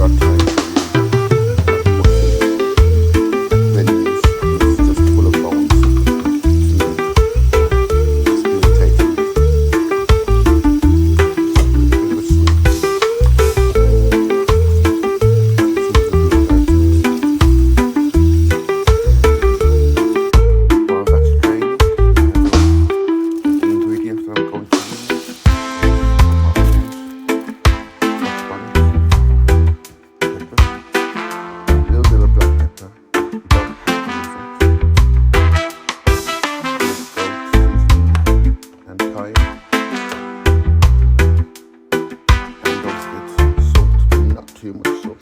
are times menus is just full of bones to irritate me. Too much salt.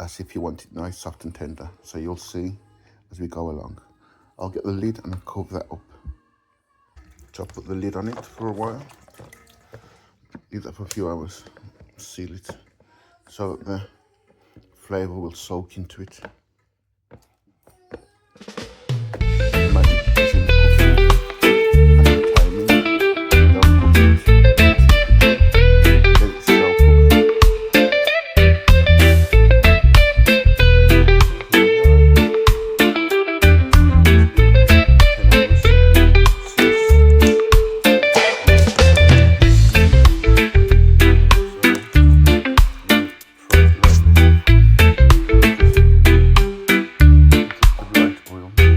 As if you want it nice, soft and tender. So you'll see as we go along. I'll get the lid and I'll cover that up. So I'll put the lid on it for a while. Leave that for a few hours. Seal it so that the flavour will soak into it. Oil.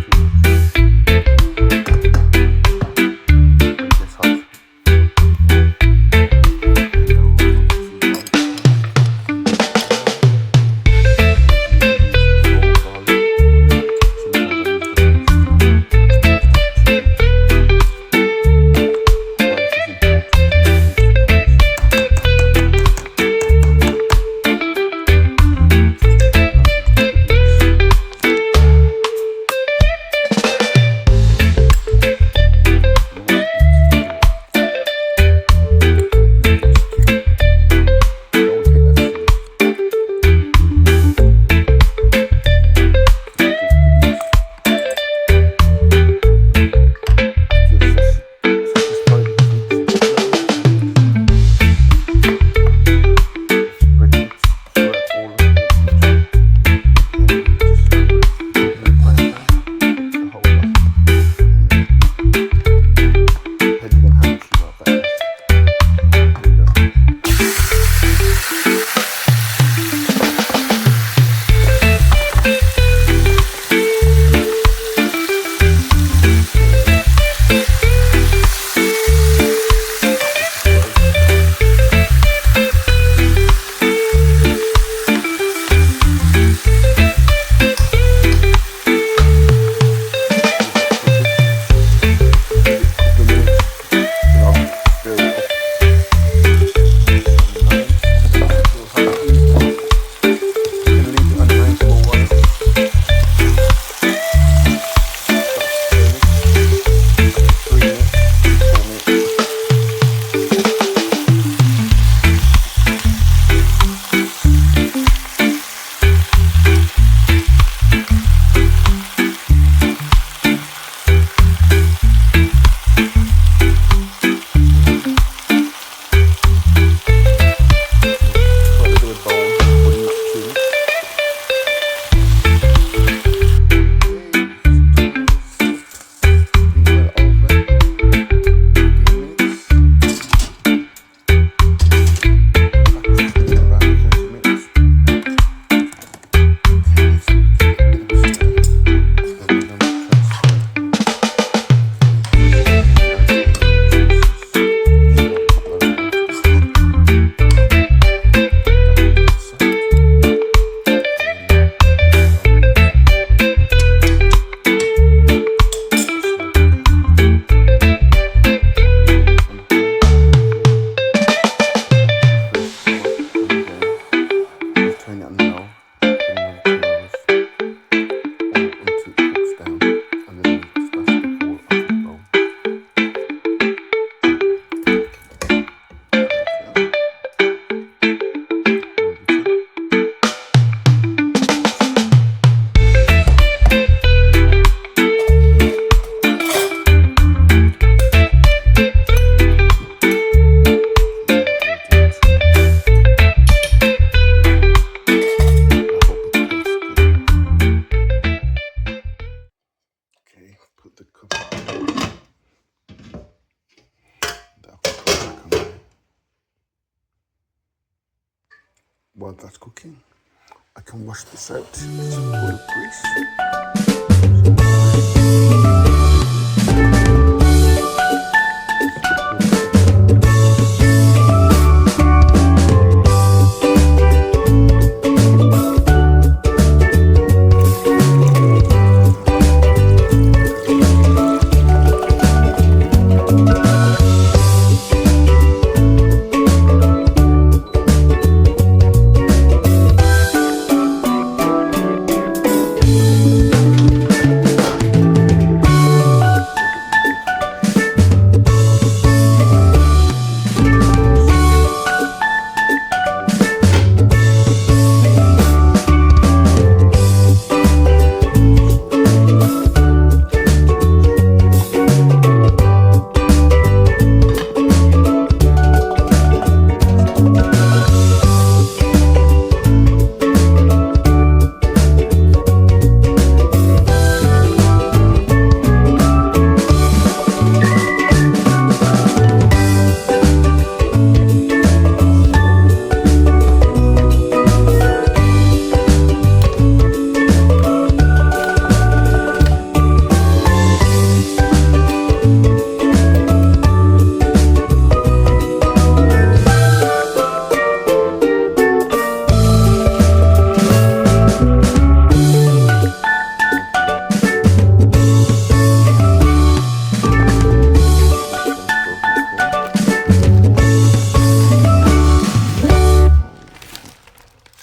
I can wash this out. It's full of grease.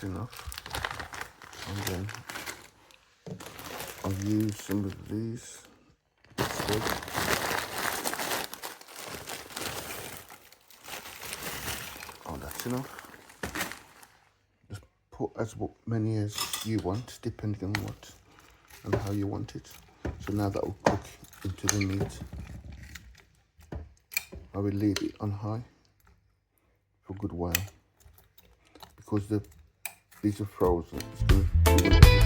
Enough, and then I'll use some of these instead. Oh, that's enough. Just put as many as you want, depending on what and how you want it. So now that will cook into the meat. I will leave it on high for a good while because these are frozen. It's going to